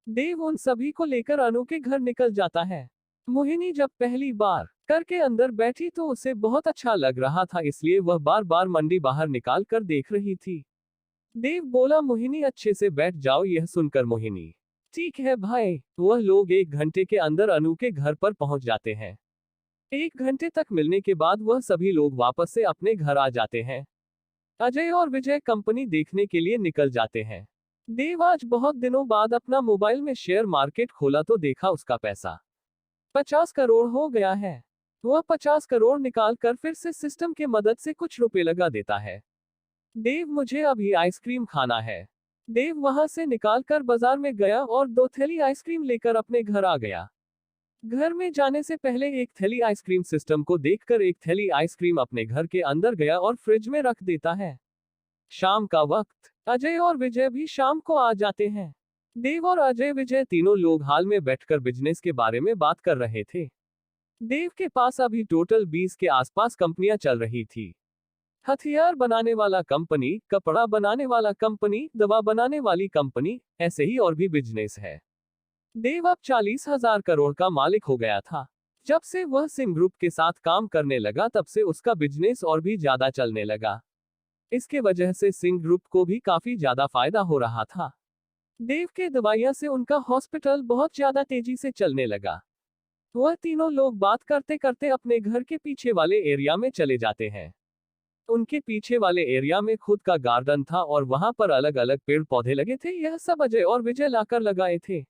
देव उन सभी को लेकर अनु के घर निकल जाता है। मोहिनी जब पहली बार करके अंदर बैठी तो उसे बहुत अच्छा लग रहा था, इसलिए वह बार बार मंडी बाहर निकाल कर देख रही थी। देव बोला, मोहिनी अच्छे से बैठ जाओ। यह सुनकर मोहिनी, ठीक है भाई। वह लोग 1 घंटे के अंदर अनु के घर पर पहुंच जाते हैं। 1 घंटे तक मिलने के बाद वह सभी लोग वापस से अपने घर आ जाते हैं। अजय और विजय कंपनी देखने के लिए निकल जाते हैं। देव आज बहुत दिनों बाद अपना मोबाइल में शेयर मार्केट खोला तो देखा उसका पैसा 50 करोड़ हो गया है। वह 50 करोड़ निकाल कर फिर से सिस्टम के मदद से कुछ रुपए लगा देता है। देव, मुझे अभी आइसक्रीम खाना है। देव वहां से निकाल कर बाजार में गया और 2 थैली आइसक्रीम लेकर अपने घर आ गया। घर में जाने से पहले 1 थैली आइसक्रीम सिस्टम को देखकर 1 थैली आइसक्रीम अपने घर के अंदर गया और फ्रिज में रख देता है। शाम का वक्त, अजय और विजय भी शाम को आ जाते हैं। देव और अजय विजय तीनों लोग हाल में बैठकर बिजनेस के बारे में बात कर रहे थे। देव के पास अभी टोटल 20 के आसपास कंपनियां चल रही थी। हथियार बनाने वाला कंपनी, कपड़ा बनाने वाला कंपनी, दवा बनाने वाली कंपनी, ऐसे ही और भी बिजनेस है। देव अब 40,000 करोड़ का मालिक हो गया था। जब से वह सिंह ग्रुप के साथ काम करने लगा तब से उसका बिजनेस और भी ज्यादा चलने लगा। इसके वजह से सिंह ग्रुप को भी काफी ज्यादा फायदा हो रहा था। देव के दवाइयां से उनका हॉस्पिटल बहुत ज्यादा तेजी से चलने लगा। वह तीनों लोग बात करते करते अपने घर के पीछे वाले एरिया में चले जाते हैं। उनके पीछे वाले एरिया में खुद का गार्डन था और वहां पर अलग अलग पेड़ पौधे लगे थे। यह सब अजय और विजय लाकर लगाए थे।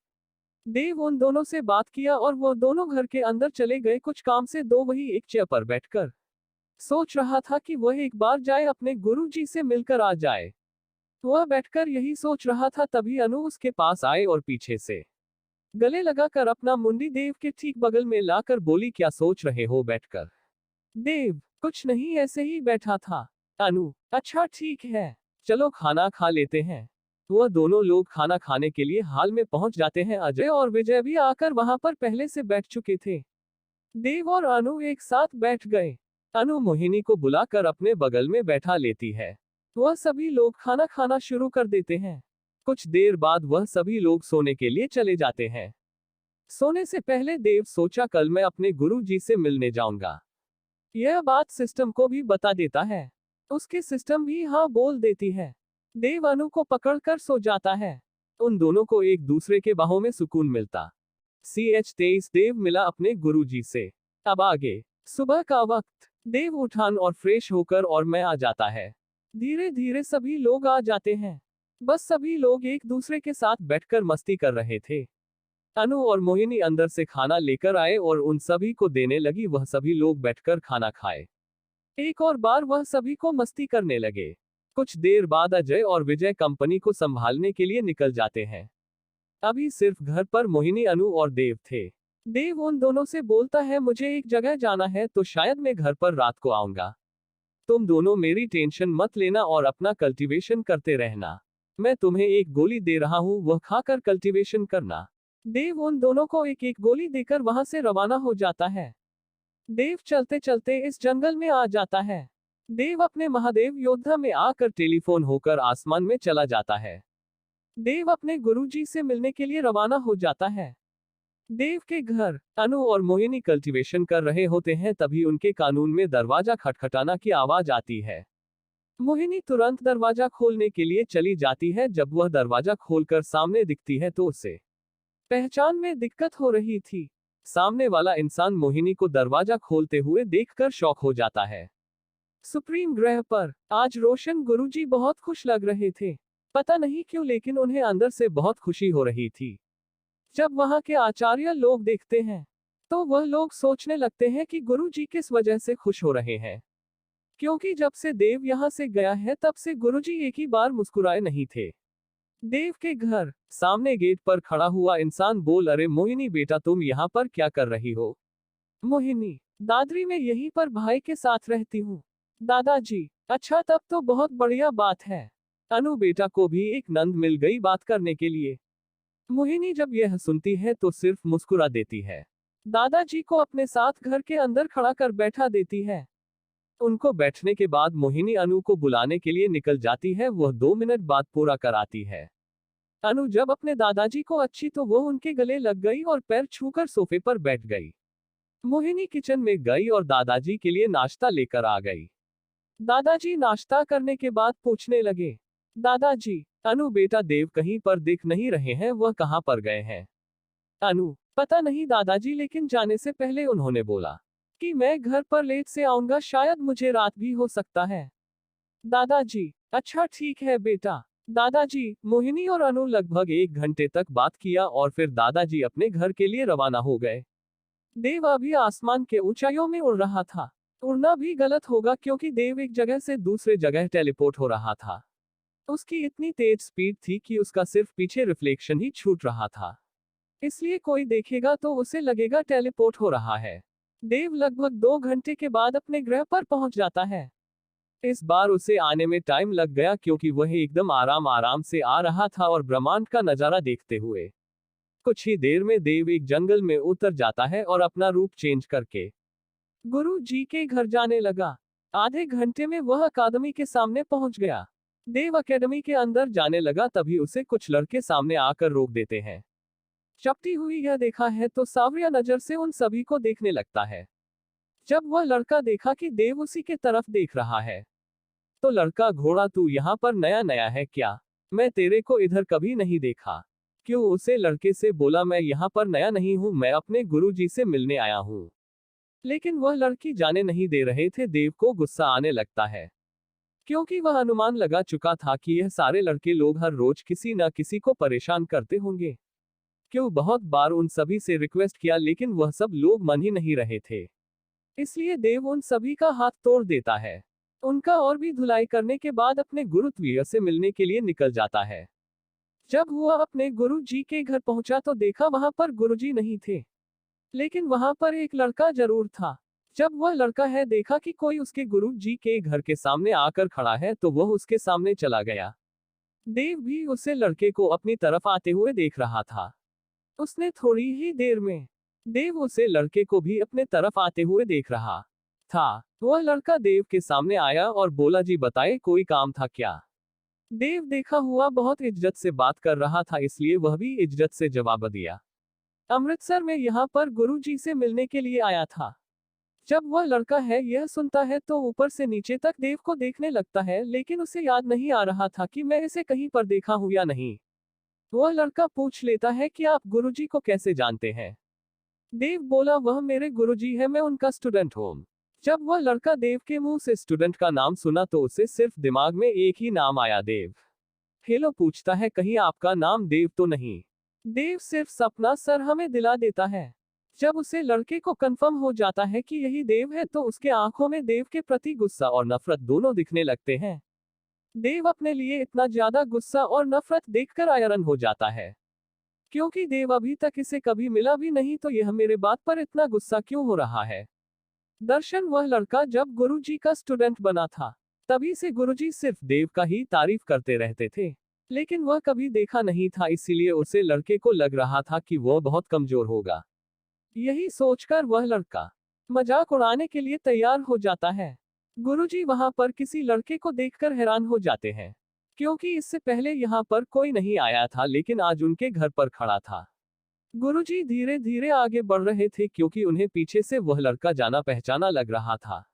देव उन दोनों से बात किया और वो दोनों घर के अंदर चले गए। कुछ काम से दो वही एक चेयर पर बैठकर सोच रहा था कि वह एक बार जाए अपने गुरुजी से मिलकर आ जाए। वह बैठकर यही सोच रहा था तभी अनु उसके पास आए और पीछे से गले लगाकर अपना मुंडी देव के ठीक बगल में लाकर बोली, क्या सोच रहे हो बैठकर? देव, कुछ नहीं, ऐसे ही बैठा था। अनु, अच्छा ठीक है, चलो खाना खा लेते हैं। वह दोनों लोग खाना खाने के लिए हाल में पहुंच जाते हैं। अजय और विजय भी आकर वहां पर पहले से बैठ चुके थे। देव और अनु एक साथ बैठ गए। अनु मोहिनी को बुलाकर अपने बगल में बैठा लेती है। वह सभी लोग खाना खाना शुरू कर देते हैं। कुछ देर बाद वह सभी लोग सोने के लिए चले जाते हैं। सोने से पहले देव सोचा, कल मैं अपने गुरुजी से मिलने जाऊंगा। यह बात सिस्टम को भी बता देता है। उसके सिस्टम भी हाँ बोल देती है। देव अनु को पकड़कर सो जाता है। उन दोनों को एक दूसरे के बाहों में सुकून मिलता। CH23 देव मिला अपने गुरुजी से। अब आगे सुबह का वक्त, देव उठान और फ्रेश होकर और मैं आ जाता है। धीरे धीरे सभी लोग आ जाते हैं। बस सभी लोग एक दूसरे के साथ बैठकर मस्ती कर रहे थे। अनु और मोहिनी अंदर से खाना लेकर आए और उन सभी को देने लगी। वह सभी लोग बैठकर खाना खाए। एक और बार वह सभी को मस्ती करने लगे। कुछ देर बाद अजय और विजय कंपनी को संभालने के लिए निकल जाते हैं। अभी सिर्फ घर पर मोहिनी, अनु और देव थे। देव उन दोनों से बोलता है, मुझे एक जगह जाना है तो शायद मैं घर पर रात को आऊंगा। तुम दोनों मेरी टेंशन मत लेना और अपना कल्टीवेशन करते रहना। मैं तुम्हें एक गोली दे रहा हूं, वह खाकर कल्टीवेशन करना। देव उन दोनों को एक एक गोली देकर वहां से रवाना हो जाता है। देव चलते चलते इस जंगल में आ जाता है। देव अपने महादेव योद्धा में आकर टेलीफोन होकर आसमान में चला जाता है। देव अपने गुरुजी से मिलने के लिए रवाना हो जाता है। देव के घर अनु और मोहिनी कल्टीवेशन कर रहे होते हैं, तभी उनके कानून में दरवाजा खटखटाना की आवाज आती है। मोहिनी तुरंत दरवाजा खोलने के लिए चली जाती है। जब वह दरवाजा खोलकर सामने दिखती है तो उसे पहचान में दिक्कत हो रही थी। सामने वाला इंसान मोहिनी को दरवाजा खोलते हुए देखकर शॉक हो जाता है। सुप्रीम ग्रह पर आज रोशन गुरुजी बहुत खुश लग रहे थे। पता नहीं क्यों, लेकिन उन्हें अंदर से बहुत खुशी हो रही थी। जब वहां के आचार्य लोग देखते हैं तो वह लोग सोचने लगते हैं कि गुरुजी किस वजह से खुश हो रहे हैं, क्योंकि जब से देव यहां से गया है तब से गुरुजी एक ही बार मुस्कुराए नहीं थे। देव के घर सामने गेट पर खड़ा हुआ इंसान बोल, अरे मोहिनी बेटा, तुम यहाँ पर क्या कर रही हो? मोहिनी, दादरी में यहीं पर भाई के साथ रहती हूँ। दादाजी, अच्छा, तब तो बहुत बढ़िया बात है। अनु बेटा को भी एक नंद मिल गई बात करने के लिए। मोहिनी जब यह सुनती है तो सिर्फ मुस्कुरा देती है। दादाजी को अपने साथ घर के अंदर खड़ा कर बैठा देती है। उनको बैठने के बाद मोहिनी अनु को बुलाने के लिए निकल जाती है। वह 2 मिनट बाद पूरा कराती है। अनु जब अपने दादाजी को अच्छी तो वो उनके गले लग गई और पैर छूकर सोफे पर बैठ गई। मोहिनी किचन में गई और दादाजी के लिए नाश्ता लेकर आ गई। दादाजी नाश्ता करने के बाद पूछने लगे, दादाजी, अनु बेटा, देव कहीं पर दिख नहीं रहे हैं, वह कहाँ पर गए हैं? अनु, पता नहीं दादाजी, लेकिन जाने से पहले उन्होंने बोला कि मैं घर पर लेट से आऊंगा, शायद मुझे रात भी हो सकता है। दादाजी, अच्छा ठीक है बेटा। दादाजी, मोहिनी और अनु लगभग 1 घंटे तक बात किया और फिर दादाजी अपने घर के लिए रवाना हो गए। देव अभी आसमान के ऊंचाइयों में उड़ रहा था। उड़ना भी गलत होगा क्योंकि देव एक जगह से दूसरे जगह टेलीपोर्ट हो रहा था। उसकी इतनी तेज स्पीड थी कि उसका सिर्फ पीछे रिफ्लेक्शन ही छूट रहा था, इसलिए कोई देखेगा तो उसे लगेगा टेलीपोर्ट हो रहा है। देव लगभग 2 घंटे के बाद अपने ग्रह पर पहुंच जाता है। इस बार उसे आने में टाइम लग गया क्योंकि वह एकदम आराम से आ रहा था और ब्रह्मांड का नजारा देखते हुए। कुछ ही देर में देव एक जंगल में उतर जाता है और अपना रूप चेंज करके गुरु जी के घर जाने लगा। आधे घंटे में वह अकादमी के सामने पहुंच गया। देव अकेडमी के अंदर जाने लगा, तभी उसे कुछ लड़के सामने आकर रोक देते हैं। चपटी हुई यह देखा है तो सावरिया नजर से उन सभी को देखने लगता है। जब वह लड़का देखा कि देव उसी के तरफ देख रहा है तो लड़का, घोड़ा तू यहाँ पर नया नया है क्या? मैं तेरे को इधर कभी नहीं देखा। क्यों? उसे लड़के से बोला, मैं यहाँ पर नया नहीं हूँ, मैं अपने गुरुजी से मिलने आया हूँ। लेकिन वह लड़की जाने नहीं दे रहे थे। देव को गुस्सा आने लगता है क्योंकि वह अनुमान लगा चुका था कि यह सारे लड़के लोग हर रोज किसी न किसी को परेशान करते होंगे। क्यों बहुत बार उन सभी से रिक्वेस्ट किया लेकिन वह सब लोग मान ही नहीं रहे थे। इसलिए देव उन सभी का हाथ तोड़ देता है। उनका और भी धुलाई करने के बाद अपने गुरुत्वीय से मिलने के लिए निकल जाता है। जब वह अपने गुरु जी के घर पहुंचा तो देखा वहां पर गुरुजी नहीं थे, लेकिन वहां पर एक लड़का जरूर था। जब वह लड़का है देखा कि कोई उसके गुरु जी के घर के सामने आकर खड़ा है तो वह उसके सामने चला गया। देव भी उसे लड़के को अपनी तरफ आते हुए देख रहा था। उसने थोड़ी ही देर में देव उसे लड़के को भी अपने तरफ आते हुए देख रहा था। वह लड़का देव के सामने आया और बोला, जी बताए, कोई काम था क्या? देव देखा हुआ बहुत इज्जत से बात कर रहा था, इसलिए वह भी इज्जत से जवाब दिया, अमृतसर में यहाँ पर गुरुजी से मिलने के लिए आया था। जब वह लड़का है यह सुनता है तो ऊपर से नीचे तक देव को देखने लगता है, लेकिन उसे याद नहीं आ रहा था कि मैं इसे कहीं पर देखा हूं या नहीं। वह लड़का पूछ लेता है कि आप गुरुजी को कैसे जानते हैं? देव बोला, वह मेरे गुरुजी है, मैं उनका स्टूडेंट हूं। जब वह लड़का देव के मुंह से स्टूडेंट का नाम सुना तो उसे सिर्फ दिमाग में एक ही नाम आया, देव। हेलो पूछता है, कहीं आपका नाम देव तो नहीं? देव सिर्फ सपना सर हमें दिला देता है। जब उसे लड़के को कंफर्म हो जाता है कि यही देव है तो उसके आंखों में देव के प्रति गुस्सा और नफरत दोनों दिखने लगते हैं। देव अपने लिए इतना ज्यादा गुस्सा और नफरत देखकर आयरन हो जाता है, क्योंकि देव अभी तक इसे कभी मिला भी नहीं तो यह मेरे बात पर इतना गुस्सा क्यों हो रहा है। दर्शन, वह लड़का जब गुरुजी का स्टूडेंट बना था तभी से गुरुजी सिर्फ देव का ही तारीफ करते रहते थे, लेकिन वह कभी देखा नहीं था, इसीलिए उसे लड़के को लग रहा था कि वह बहुत कमजोर होगा। यही सोचकर वह लड़का मजाक उड़ाने के लिए तैयार हो जाता है। गुरुजी वहां पर किसी लड़के को देखकर हैरान हो जाते हैं, क्योंकि इससे पहले यहाँ पर कोई नहीं आया था, लेकिन आज उनके घर पर खड़ा था। गुरुजी धीरे धीरे आगे बढ़ रहे थे क्योंकि उन्हें पीछे से वह लड़का जाना पहचाना लग रहा था।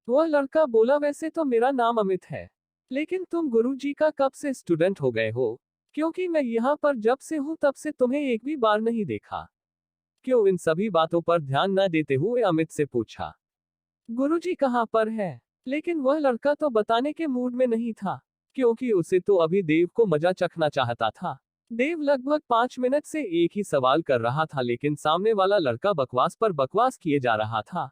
वह लड़का बोला, वैसे तो मेरा नाम अमित है, लेकिन तुम गुरुजी का कब से स्टूडेंट हो गए हो? क्योंकि मैं यहाँ पर जब से हूँ तब से तुम्हें एक भी बार नहीं देखा। क्यों? इन सभी बातों पर ध्यान न देते हुए अमित से पूछा। गुरुजी कहाँ पर है? लेकिन वह लड़का तो बताने के मूड में नहीं था, क्योंकि उसे तो अभी देव को मजा चखना चाहता था। देव लगभग 5 मिनट से एक ही सवाल कर रहा था, लेकिन सामने वाला लड़का बकवास पर बकवास किए जा रहा था।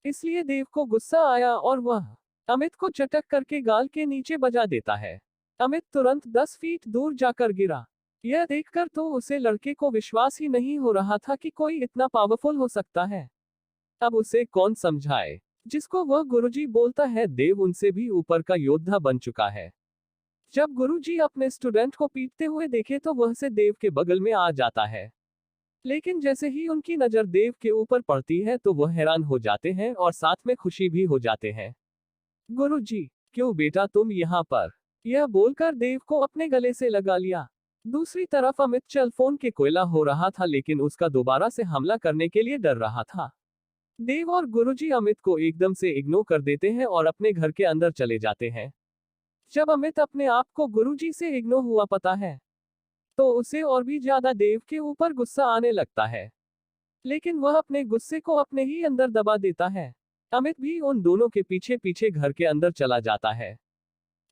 इसलिए देव को गुस्सा आया और वह अमित को चटक करके गाल के नीचे बजा देता है। अमित तुरंत 10 फीट दूर जाकर गिरा। यह देखकर तो उसे लड़के को विश्वास ही नहीं हो रहा था कि कोई इतना पावरफुल हो सकता है। अब उसे कौन समझाए, जिसको वह गुरुजी बोलता है। देव उनसे भी ऊपर का योद्धा बन चुका है। जब गुरुजी अपने स्टूडेंट को पीटते हुए देखे तो वह से देव के बगल में आ जाता है। लेकिन जैसे ही उनकी नजर देव के ऊपर पड़ती है तो वह हैरान हो जाते हैं और साथ में खुशी भी हो जाते हैं। गुरुजी, क्यों बेटा तुम यहाँ पर? यह बोलकर देव को अपने गले से लगा लिया। दूसरी तरफ अमित चल फोन के कोयला हो रहा था, लेकिन उसका दोबारा से हमला करने के लिए डर रहा था। देव और गुरुजी अमित को एकदम से इग्नोर कर देते हैं और अपने घर के अंदर चले जाते हैं। जब अमित अपने आप को गुरुजी से इग्नोर हुआ पता है, तो उसे और भी ज्यादा देव के ऊपर गुस्सा आने लगता है। लेकिन वह अपने गुस्से को अपने ही अंदर दबा देता है। अमित भी उन दोनों के पीछे पीछे घर के अंदर चला जाता है।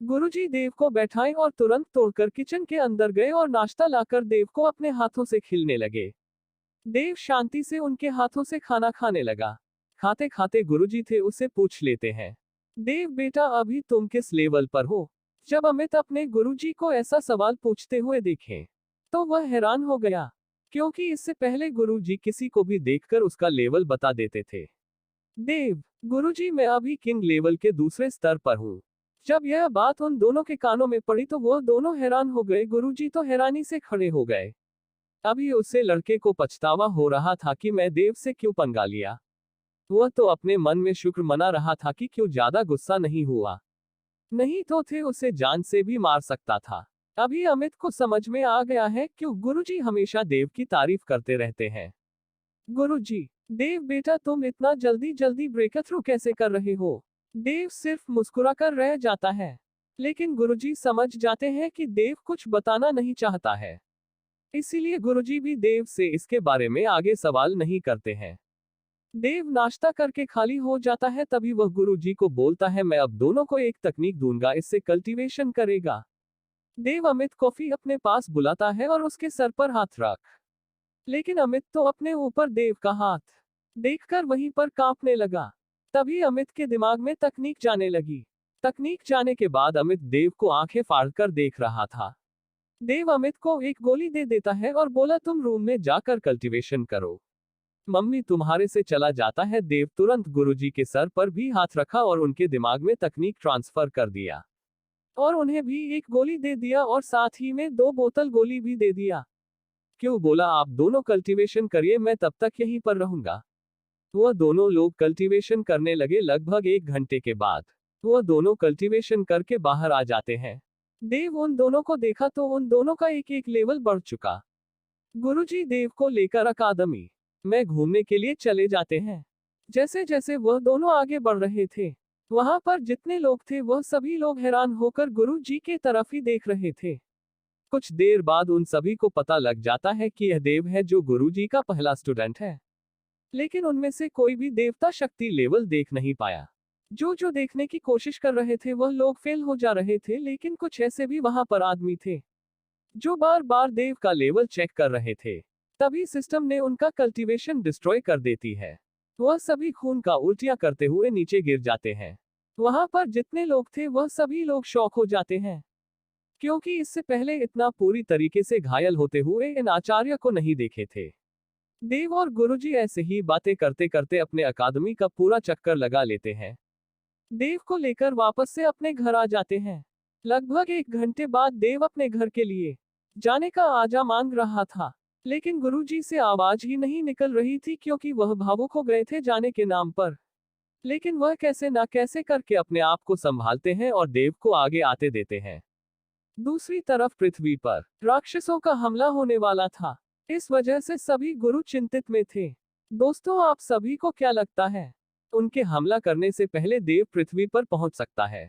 गुरुजी देव को बैठाए और तुरंत तोड़कर किचन के अंदर गए और नाश्ता लाकर देव को अपने हाथों से खिलाने लगे। देव शांति से उनके हाथों से खाना खाने लगा। खाते खाते गुरुजी थे उसे पूछ लेते हैं, देव बेटा अभी तुम किस लेवल पर हो? जब अमित अपने गुरुजी को ऐसा सवाल पूछते हुए देखे तो वह हैरान हो गया, क्योंकि इससे पहले गुरुजी किसी को भी देखकर उसका लेवल बता देते थे। देव, गुरुजी मैं अभी किंग लेवल के दूसरे स्तर पर हूँ। जब यह बात उन दोनों के कानों में पड़ी तो वह दोनों हैरान हो गए। गुरुजी तो हैरानी से खड़े हो गए। अभी उससे लड़के को पछतावा हो रहा था कि मैं देव से क्यों पंगा लिया। वह तो अपने मन में शुक्र मना रहा था कि क्यों ज्यादा गुस्सा नहीं हुआ, नहीं तो थे उसे जान से भी मार सकता था। अभी अमित को समझ में आ गया है क्यों गुरुजी हमेशा देव की तारीफ करते रहते हैं। गुरुजी, देव बेटा तुम इतना जल्दी जल्दी ब्रेकथ्रू कैसे कर रहे हो? देव सिर्फ मुस्कुराकर रह जाता है, लेकिन गुरुजी समझ जाते हैं कि देव कुछ बताना नहीं चाहता है। इसीलिए गुरुजी भी देव से इसके बारे में आगे सवाल नहीं करते हैं। देव नाश्ता करके खाली हो जाता है, तभी वह गुरुजी को बोलता है मैं अब दोनों को एक तकनीक दूंगा, इससे कल्टीवेशन करेगा। देव अमित कॉफी अपने पास बुलाता है और उसके सर पर हाथ रख, लेकिन अमित तो अपने ऊपर देव का हाथ देखकर वहीं पर कांपने लगा। तभी अमित के दिमाग में तकनीक जाने लगी। तकनीक जाने के बाद अमित देव को आंखें फाड़कर देख रहा था। देव अमित को एक गोली दे देता है और बोला तुम रूम में जाकर कल्टीवेशन करो, मम्मी तुम्हारे से चला जाता है। देव तुरंत गुरुजी के सर पर भी हाथ रखा और उनके दिमाग में तकनीक ट्रांसफर कर दिया और उन्हें भी एक गोली दे दिया और साथ ही में 2 बोतल गोली भी दे दिया। क्यों? बोला आप दोनों कल्टीवेशन करिए, मैं तब तक यहीं पर रहूंगा। वह दोनों लोग कल्टीवेशन करने लगे। लगभग 1 घंटे के बाद वह दोनों कल्टीवेशन करके बाहर आ जाते हैं। देव उन दोनों को देखा तो उन दोनों का एक एक लेवल बढ़ चुका। गुरुजी देव को लेकर अकादमी में घूमने के लिए चले जाते हैं। जैसे जैसे वह दोनों आगे बढ़ रहे थे, वहां पर जितने लोग थे वह सभी लोग हैरान होकर गुरुजी के तरफ ही देख रहे थे। कुछ देर बाद उन सभी को पता लग जाता है कि यह देव है जो गुरुजी का पहला स्टूडेंट है, लेकिन उनमें से कोई भी देवता शक्ति लेवल देख नहीं पाया। जो देखने की कोशिश कर रहे थे वह लोग फेल हो जा रहे थे, लेकिन कुछ ऐसे भी वहां पर आदमी थे जो बार बार देव का लेवल चेक कर रहे थे। तभी सिस्टम ने उनका कल्टीवेशन डिस्ट्रॉय कर देती है। वह सभी खून का उल्टियां करते हुए नीचे गिर जाते हैं। वहां पर जितने लोग थे वह सभी लोग शॉक हो जाते हैं, क्योंकि इससे पहले इतना पूरी तरीके से घायल होते हुए इन आचार्य को नहीं देखे थे। देव और गुरुजी ऐसे ही बातें करते करते अपने अकादमी का पूरा चक्कर लगा लेते हैं। देव को लेकर वापस से अपने घर आ जाते हैं। लगभग 1 घंटे बाद देव अपने घर के लिए जाने का आजा मांग रहा था, लेकिन गुरुजी से आवाज ही नहीं निकल रही थी, क्योंकि वह भावुक हो गए थे जाने के नाम पर। लेकिन वह कैसे ना कैसे करके अपने आप को संभालते हैं और देव को आगे आते देते हैं। दूसरी तरफ पृथ्वी पर राक्षसों का हमला होने वाला था। इस वजह से सभी गुरु चिंतित में थे। दोस्तों, आप सभी को क्या लगता है, उनके हमला करने से पहले देव पृथ्वी पर पहुंच सकता है?